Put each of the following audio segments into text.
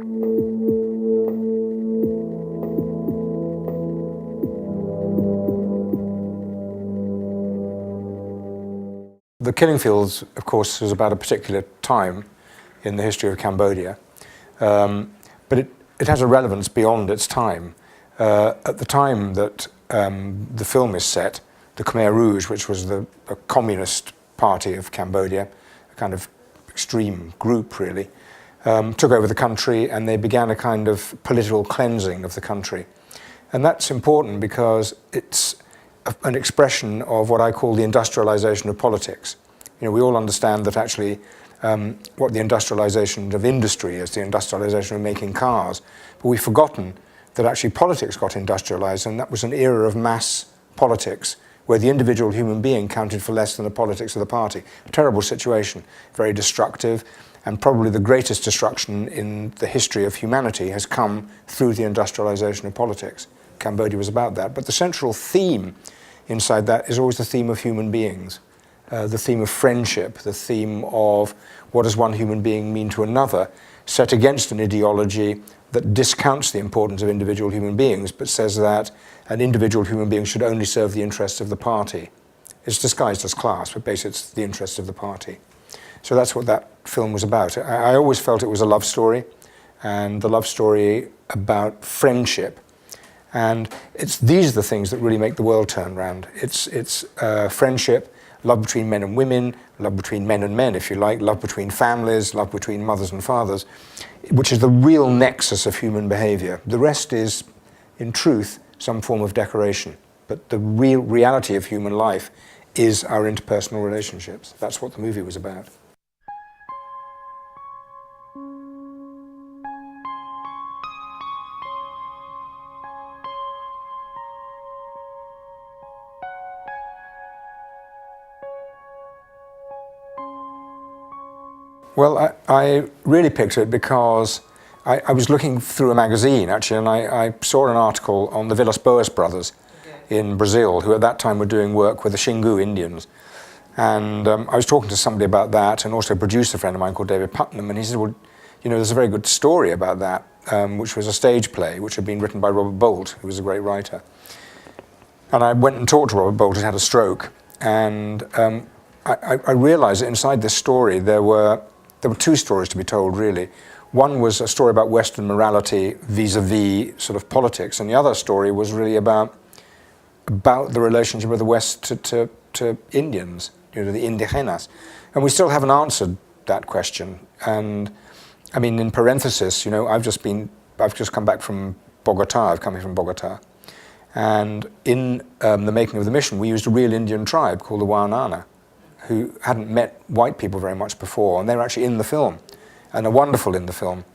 The Killing Fields, of course, is about a particular time in the history of Cambodia, but it has a relevance beyond its time. At the time that the film is set, the Khmer Rouge, which was a communist party of Cambodia, a kind of extreme group really, took over the country, and they began a kind of political cleansing of the country. And that's important because it's an expression of what I call the industrialization of politics. You know, we all understand that actually what the industrialization of industry is, the industrialization of making cars, but we've forgotten that actually politics got industrialized, and that was an era of mass politics where the individual human being counted for less than the politics of the party. A terrible situation, very destructive, and probably the greatest destruction in the history of humanity has come through the industrialization of politics. Cambodia was about that, but the central theme inside that is always the theme of human beings, the theme of friendship, the theme of what does one human being mean to another, set against an ideology that discounts the importance of individual human beings, but says that an individual human being should only serve the interests of the party. It's disguised as class, but basically it's the interests of the party. So that's what that film was about. I always felt it was a love story, and the love story about friendship. And these are the things that really make the world turn round. It's friendship, love between men and women, love between men and men, if you like, love between families, love between mothers and fathers, which is the real nexus of human behavior. The rest is, in truth, some form of decoration. But the real reality of human life is our interpersonal relationships. That's what the movie was about. Well, I really picked it because I was looking through a magazine, actually, and I saw an article on the Villas-Boas brothers in Brazil, who at that time were doing work with the Xingu Indians. And I was talking to somebody about that, and also a producer friend of mine called David Putnam, and he said, well, you know, there's a very good story about that, which was a stage play, which had been written by Robert Bolt, who was a great writer. And I went and talked to Robert Bolt, who had a stroke, and I realized that inside this story there were two stories to be told, really. One was a story about Western morality vis-a-vis sort of politics, and the other story was really about the relationship of the West to Indians, you know, the indigenas. And we still haven't answered that question. And I mean, in parenthesis, you know, I've just come back from Bogota. I've come here from Bogota. And in the making of the mission, we used a real Indian tribe called the Waonana, who hadn't met white people very much before, and they were actually in the film, and are wonderful in the film.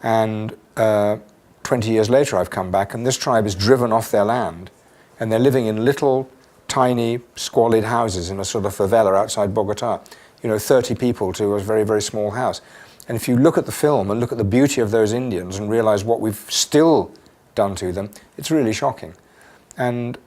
And 20 years later I've come back, and this tribe is driven off their land, and they're living in little, tiny, squalid houses in a sort of favela outside Bogota. You know, 30 people to a very, very small house. And if you look at the film and look at the beauty of those Indians and realize what we've still done to them, it's really shocking. And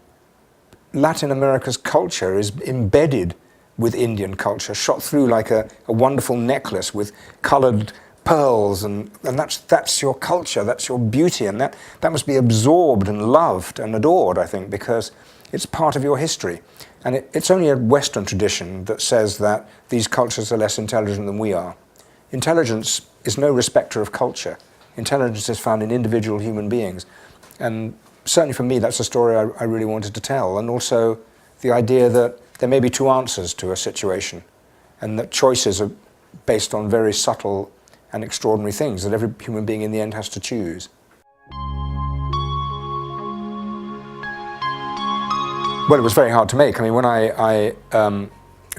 Latin America's culture is embedded with Indian culture, shot through like a wonderful necklace with colored pearls, and that's your culture, that's your beauty, and that must be absorbed and loved and adored, I think, because it's part of your history. And it's only a Western tradition that says that these cultures are less intelligent than we are. Intelligence is no respecter of culture. Intelligence is found in individual human beings. And certainly for me, that's a story I really wanted to tell, and also the idea that there may be two answers to a situation, and that choices are based on very subtle and extraordinary things that every human being in the end has to choose. Well, it was very hard to make. I mean, when I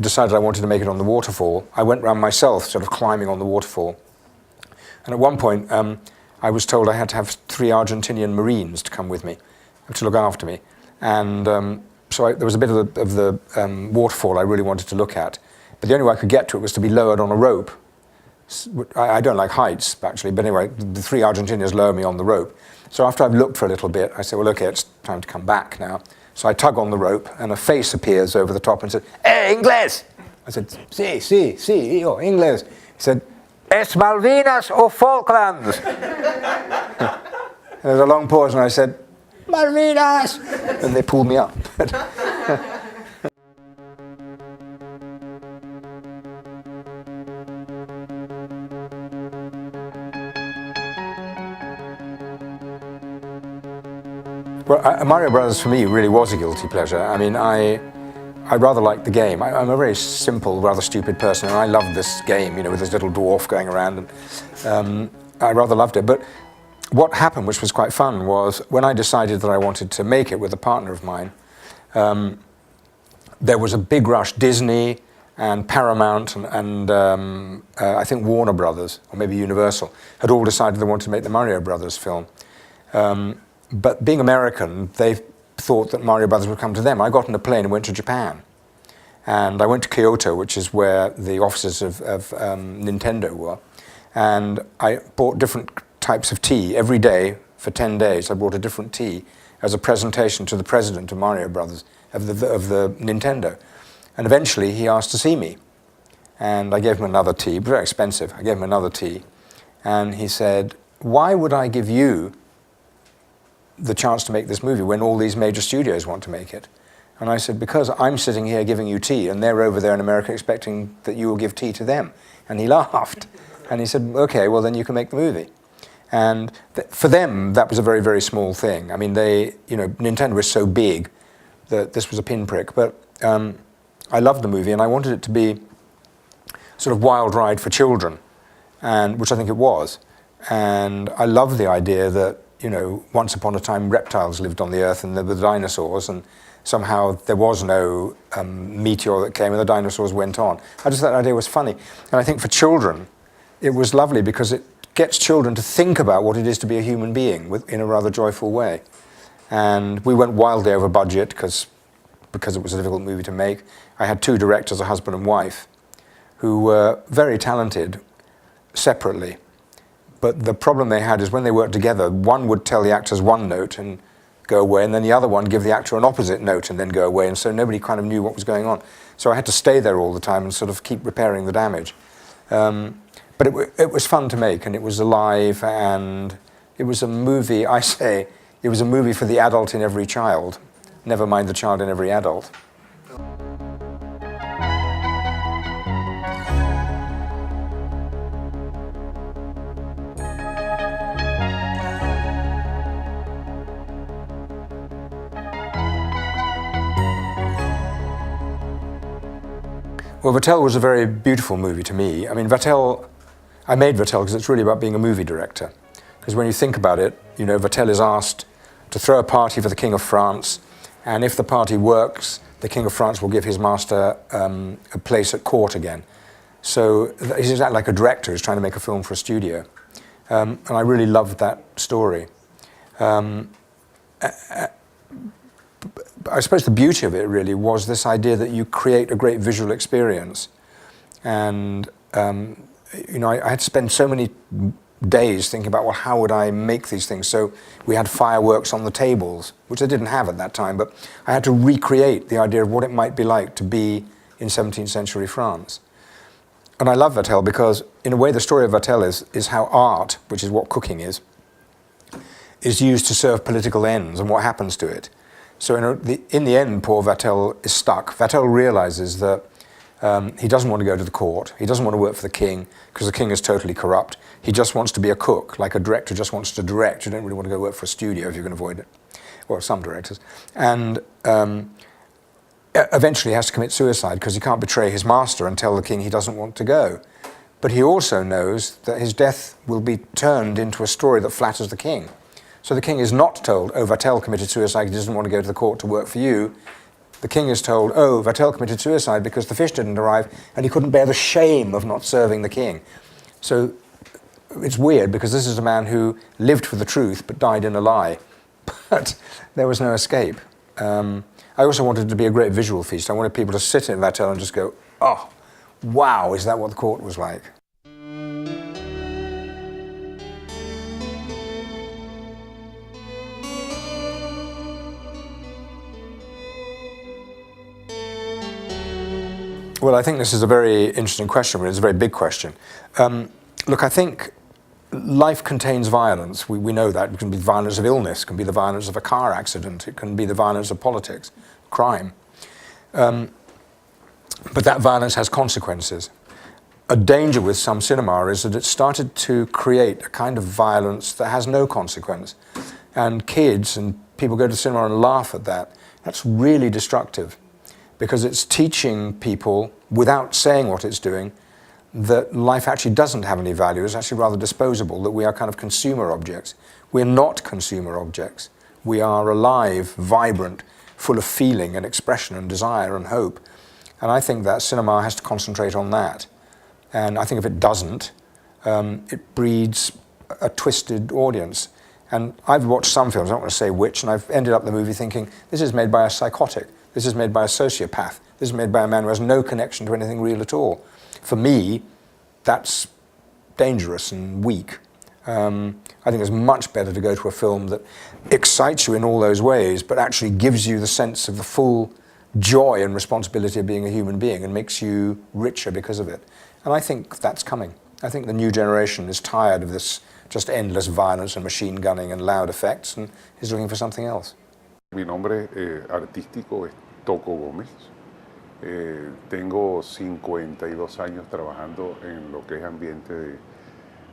decided I wanted to make it on the waterfall, I went round myself sort of climbing on the waterfall. And at one point, I was told I had to have 3 Argentinian Marines to come with me, to look after me. And so there was a bit of the waterfall I really wanted to look at. But the only way I could get to it was to be lowered on a rope. I don't like heights, actually, but anyway, the 3 Argentinians lower me on the rope. So after I've looked for a little bit, I said, well, okay, it's time to come back now. So I tug on the rope, and a face appears over the top and said, "Hey, inglés!" I said, "Sí, sí, sí, yo, inglés." He said, Es Malvinas or Falklands? There was a long pause and I said, Malvinas! And they pulled me up. Well, Mario Brothers for me really was a guilty pleasure. I mean, I rather liked the game. I'm a very simple, rather stupid person, and I loved this game, you know, with this little dwarf going around, and I rather loved it. But what happened, which was quite fun, was when I decided that I wanted to make it with a partner of mine, there was a big rush. Disney and Paramount and I think Warner Brothers, or maybe Universal, had all decided they wanted to make the Mario Brothers film. But being American, they thought that Mario Brothers would come to them. I got on a plane and went to Japan. And I went to Kyoto, which is where the offices of Nintendo were. And I bought different types of tea every day for 10 days. I bought a different tea as a presentation to the president of Mario Brothers, of the Nintendo. And eventually he asked to see me. And I gave him another tea, very expensive. I gave him another tea. And he said, why would I give you the chance to make this movie when all these major studios want to make it? And I said, because I'm sitting here giving you tea and they're over there in America expecting that you will give tea to them. And he laughed. And he said, okay, well then you can make the movie. And for them, that was a very, very small thing. I mean, Nintendo was so big that this was a pinprick. But I loved the movie and I wanted it to be sort of wild ride for children, and which I think it was. And I love the idea that, you know, once upon a time reptiles lived on the earth and there were dinosaurs, and somehow there was no meteor that came and the dinosaurs went on. I just thought that idea was funny. And I think for children, it was lovely because it gets children to think about what it is to be a human being in a rather joyful way. And we went wildly over budget because it was a difficult movie to make. I had two directors, a husband and wife, who were very talented separately. But the problem they had is when they worked together, one would tell the actors one note and go away, and then the other one give the actor an opposite note and then go away, and so nobody kind of knew what was going on. So I had to stay there all the time and sort of keep repairing the damage. But it was fun to make, and it was alive, and it was a movie, I say, it was a movie for the adult in every child, never mind the child in every adult. Well, Vatel was a very beautiful movie to me. I mean, I made Vatel because it's really about being a movie director. Because when you think about it, you know, Vatel is asked to throw a party for the King of France, and if the party works, the King of France will give his master a place at court again. So he's exactly like a director who's trying to make a film for a studio. And I really loved that story. I suppose the beauty of it really was this idea that you create a great visual experience. And, you know, I had to spend so many days thinking about, well, how would I make these things? So we had fireworks on the tables, which I didn't have at that time, but I had to recreate the idea of what it might be like to be in 17th century France. And I love Vatel because, in a way, the story of Vatel is how art, which is what cooking is used to serve political ends and what happens to it. So in the end, poor Vatel is stuck. Vatel realizes that he doesn't want to go to the court. He doesn't want to work for the king because the king is totally corrupt. He just wants to be a cook, like a director just wants to direct. You don't really want to go work for a studio if you can avoid it, or some directors. And eventually he has to commit suicide because he can't betray his master and tell the king he doesn't want to go. But he also knows that his death will be turned into a story that flatters the king. So the king is not told, oh, Vatel committed suicide, he doesn't want to go to the court to work for you. The king is told, oh, Vatel committed suicide because the fish didn't arrive and he couldn't bear the shame of not serving the king. So it's weird because this is a man who lived for the truth but died in a lie. But there was no escape. I also wanted it to be a great visual feast. I wanted people to sit in Vatel and just go, oh, wow, is that what the court was like? Well, I think this is a very interesting question, but it's a very big question. Look, I think life contains violence. We know that. It can be the violence of illness, it can be the violence of a car accident, it can be the violence of politics, crime. But that violence has consequences. A danger with some cinema is that it started to create a kind of violence that has no consequence. And kids and people go to the cinema and laugh at that. That's really destructive, because it's teaching people, without saying what it's doing, that life actually doesn't have any value. It's actually rather disposable, that we are kind of consumer objects. We're not consumer objects. We are alive, vibrant, full of feeling and expression and desire and hope. And I think that cinema has to concentrate on that. And I think if it doesn't, it breeds a twisted audience. And I've watched some films, I'm not going to say which, and I've ended up the movie thinking, this is made by a psychotic, this is made by a sociopath, this is made by a man who has no connection to anything real at all. For me, that's dangerous and weak. I think it's much better to go to a film that excites you in all those ways, but actually gives you the sense of the full joy and responsibility of being a human being and makes you richer because of it. And I think that's coming. I think the new generation is tired of this just endless violence and machine gunning and loud effects and is looking for something else. Mi nombre artístico es Toco Gómez. Tengo 52 años trabajando en lo que es ambiente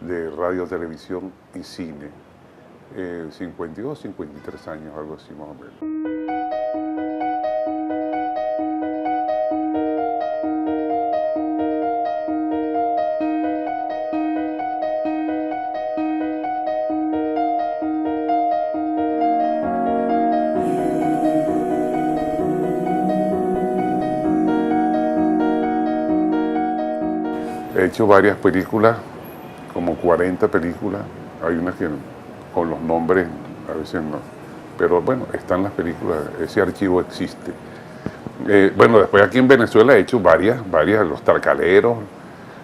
de radio, televisión y cine. 52, 53 años, algo así más o menos. He hecho varias películas, como 40 películas. Hay unas que con los nombres a veces no. Pero bueno, están las películas, ese archivo existe. Bueno, después aquí en Venezuela he hecho varias, Los Tarcaleros,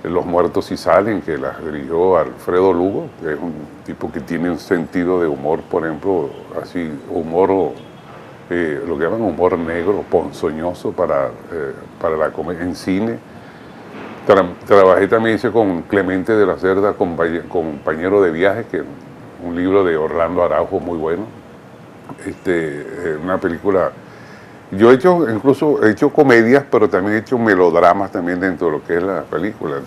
Los Muertos Si Salen, que las dirigió Alfredo Lugo, que es un tipo que tiene un sentido de humor, por ejemplo, así, humor, lo que llaman humor negro, ponzoñoso para la comedia en cine. Trabajé también, hice con Clemente de la Cerda, Compañero de Viaje, que es un libro de Orlando Araujo muy bueno. Una película. Yo incluso he hecho comedias, pero también he hecho melodramas también dentro de lo que es la película.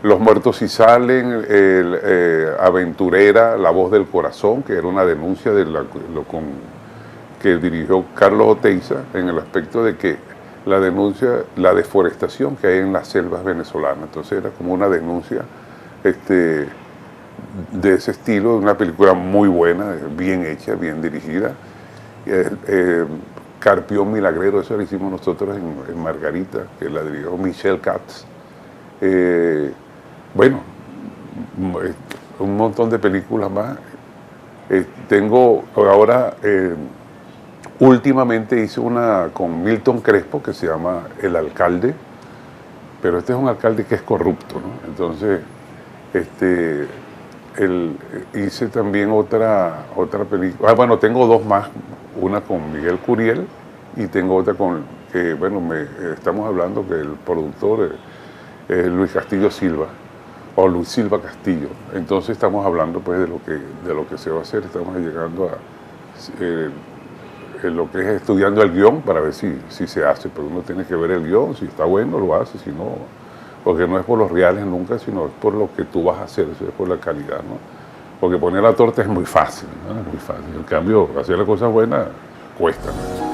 Los Muertos Si Salen, Aventurera, La Voz del Corazón, que era una denuncia que dirigió Carlos Oteiza en el aspecto de que la denuncia, la deforestación que hay en las selvas venezolanas. Entonces era como una denuncia de ese estilo, una película muy buena, bien hecha, bien dirigida. Carpión Milagrero, eso lo hicimos nosotros en Margarita, que la dirigió Michelle Katz. Bueno, un montón de películas más. Tengo ahora... Últimamente hice una con Milton Crespo que se llama El Alcalde, pero este es un alcalde que es corrupto, ¿no? Entonces, hice también otra película. Bueno, tengo dos más, una con Miguel Curiel y tengo otra que bueno, estamos hablando que el productor es Luis Castillo Silva, o Luis Silva Castillo. Entonces estamos hablando pues de lo que se va a hacer, estamos llegando a... lo que es estudiando el guión para ver si se hace, pero uno tiene que ver el guión, si está bueno lo hace, si no, porque no es por los reales nunca, sino es por lo que tú vas a hacer, es por la calidad, ¿no? Porque poner la torta es muy fácil, ¿no? Es muy fácil, en cambio hacer las cosas buenas cuesta, ¿no?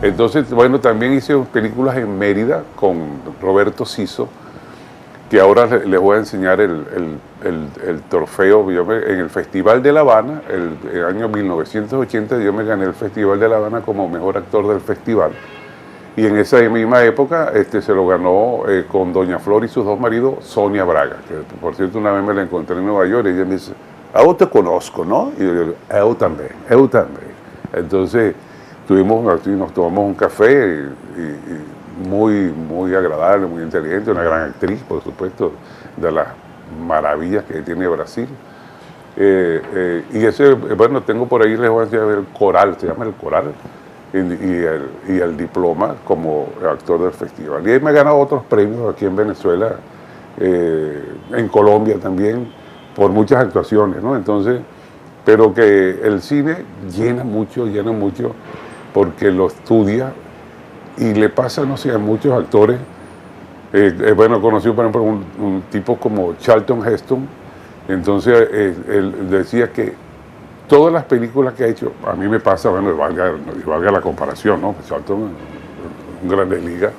Entonces, bueno, también hice películas en Mérida con Roberto Siso, que ahora les voy a enseñar el trofeo. En el Festival de La Habana, el año 1980, yo me gané el Festival de La Habana como mejor actor del festival. Y en esa misma época se lo ganó con Doña Flor y sus dos maridos, Sonia Braga, que por cierto una vez me la encontré en Nueva York y ella me dice, yo te conozco, ¿no? Y yo digo, yo también. Entonces, nos tomamos un café y muy agradable, muy inteligente, una gran actriz, por supuesto, de las maravillas que tiene Brasil. Y ese, bueno, tengo por ahí, les voy a decir, el coral, se llama el coral, y el diploma como actor del festival. Y ahí me he ganado otros premios aquí en Venezuela, en Colombia también, por muchas actuaciones, ¿no? Entonces, pero que el cine llena mucho, porque lo estudia y le pasa, no sé, a muchos actores. Bueno, conocí, por ejemplo, un tipo como Charlton Heston. Entonces, él decía que todas las películas que ha hecho, a mí me pasa, bueno, y valga la comparación, ¿no? Charlton, un Grandes Ligas.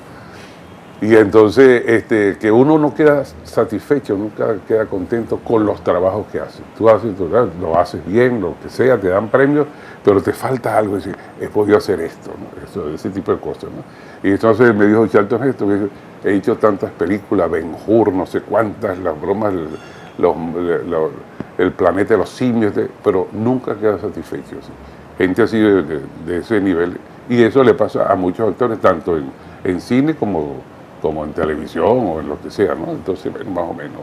Y entonces, que uno no queda satisfecho, nunca queda contento con los trabajos que hace. Tú lo haces bien, lo que sea, te dan premios, pero te falta algo, decir, he podido hacer esto, ¿no? Ese tipo de cosas, ¿no? Y entonces me dijo Charlton Heston, he hecho tantas películas, Ben-Hur, no sé cuántas, las bromas, el planeta de los simios, pero nunca queda satisfecho. ¿Sí? Gente así de ese nivel, y eso le pasa a muchos actores, tanto en cine como en televisión o en lo que sea, ¿no? Entonces, bueno, más o menos.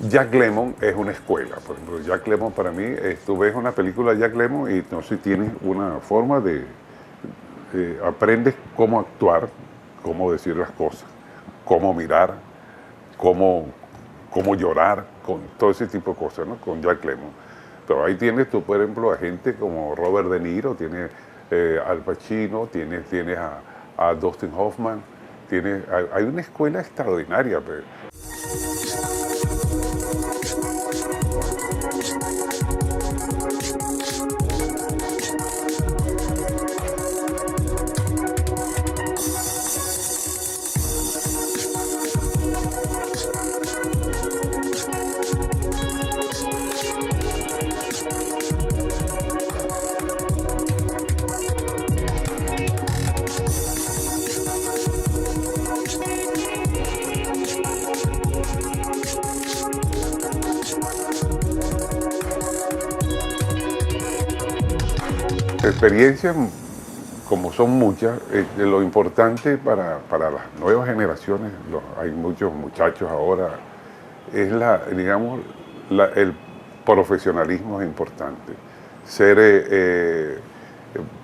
Jack Lemmon es una escuela. Por ejemplo, Jack Lemmon para mí, tú ves una película de Jack Lemmon y entonces tienes una forma aprendes cómo actuar, cómo decir las cosas, cómo mirar, cómo llorar, con todo ese tipo de cosas, ¿no? Con Jack Lemmon. Pero ahí tienes tú, por ejemplo, a gente como Robert De Niro, tienes Al Pacino, tienes a Dustin Hoffman, hay una escuela extraordinaria. Pues. Experiencias, como son muchas, lo importante para las nuevas generaciones, hay muchos muchachos ahora, es el profesionalismo es importante, ser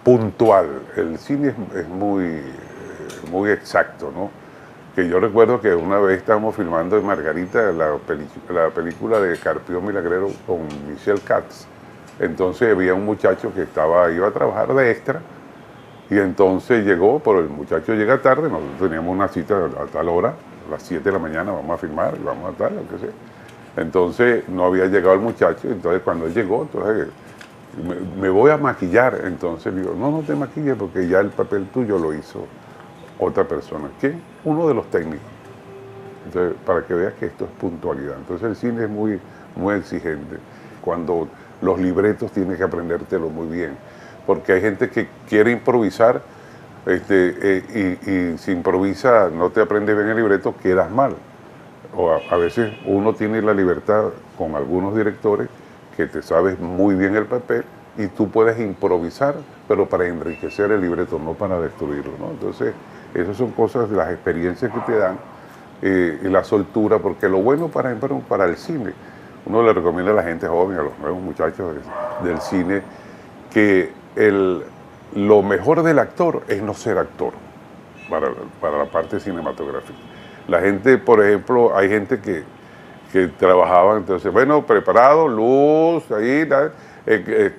puntual. El cine es muy exacto, ¿no? Que yo recuerdo que una vez estábamos filmando en Margarita la película de Carpio Milagrero con Michelle Katz. Entonces había un muchacho que iba a trabajar de extra y entonces llegó, pero el muchacho llega tarde, nosotros teníamos una cita a tal hora, a las 7 de la mañana vamos a filmar, vamos a tal, lo que sea. Entonces no había llegado el muchacho, entonces cuando él llegó, entonces me voy a maquillar, entonces digo, no te maquilles porque ya el papel tuyo lo hizo otra persona. ¿Quién? Uno de los técnicos. Entonces, para que veas que esto es puntualidad. Entonces el cine es muy exigente. Cuando los libretos tienes que aprendértelo muy bien, porque hay gente que quiere improvisar y si improvisa, no te aprendes bien el libreto, quedas mal. O a veces uno tiene la libertad con algunos directores que te sabes muy bien el papel y tú puedes improvisar, pero para enriquecer el libreto, no para destruirlo, ¿no? Entonces, esas son cosas de las experiencias que te dan y la soltura, porque lo bueno, por ejemplo, para el cine, uno le recomienda a la gente joven, a los nuevos muchachos del cine, que lo mejor del actor es no ser actor, para la parte cinematográfica. La gente, por ejemplo, hay gente que trabajaba, entonces, bueno, preparado, luz, ahí,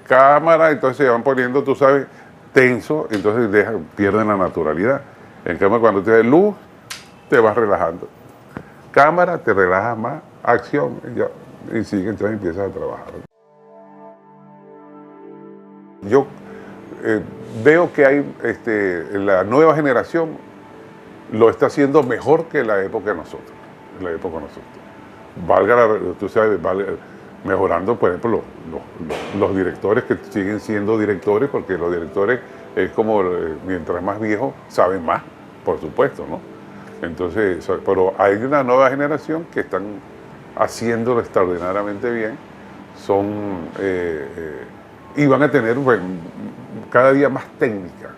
cámara, entonces se van poniendo, tú sabes, tenso, entonces pierden la naturalidad. En cambio, cuando tienes luz, te vas relajando. Cámara, te relajas más, acción, ya Y sigue, entonces empiezas a trabajar. Yo veo que hay la nueva generación lo está haciendo mejor que la época de nosotros. Tú sabes, mejorando, por ejemplo, los directores que siguen siendo directores, porque los directores es como, mientras más viejos, saben más, por supuesto, ¿no? Entonces, pero hay una nueva generación que están haciéndolo extraordinariamente bien, y van a tener cada día más técnica.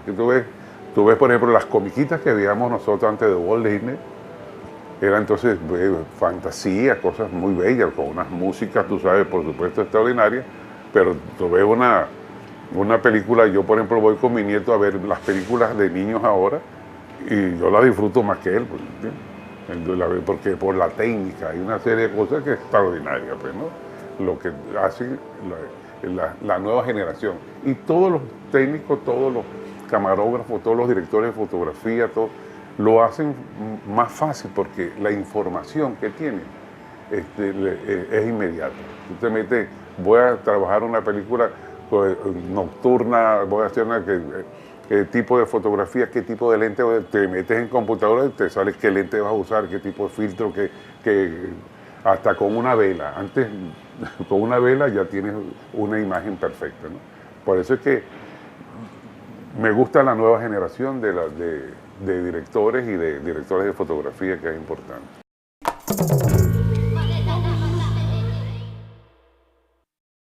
Que tú ves, por ejemplo, las comiquitas que veíamos nosotros antes de Walt Disney, eran entonces fantasía, cosas muy bellas, con unas músicas, tú sabes, por supuesto, extraordinarias, pero tú ves una película, yo por ejemplo voy con mi nieto a ver las películas de niños ahora, y yo las disfruto más que él, pues, porque por la técnica, hay una serie de cosas que es extraordinaria, pues, ¿no? Lo que hace la nueva generación. Y todos los técnicos, todos los camarógrafos, todos los directores de fotografía, lo hacen más fácil porque la información que tienen es inmediata. Tú te metes, voy a trabajar una película nocturna, voy a hacer qué tipo de fotografía, qué tipo de lente, te metes en computadora y te sale qué lente vas a usar, qué tipo de filtro, hasta con una vela. Antes, con una vela ya tienes una imagen perfecta, ¿no? Por eso es que me gusta la nueva generación de directores y de directores de fotografía, que es importante.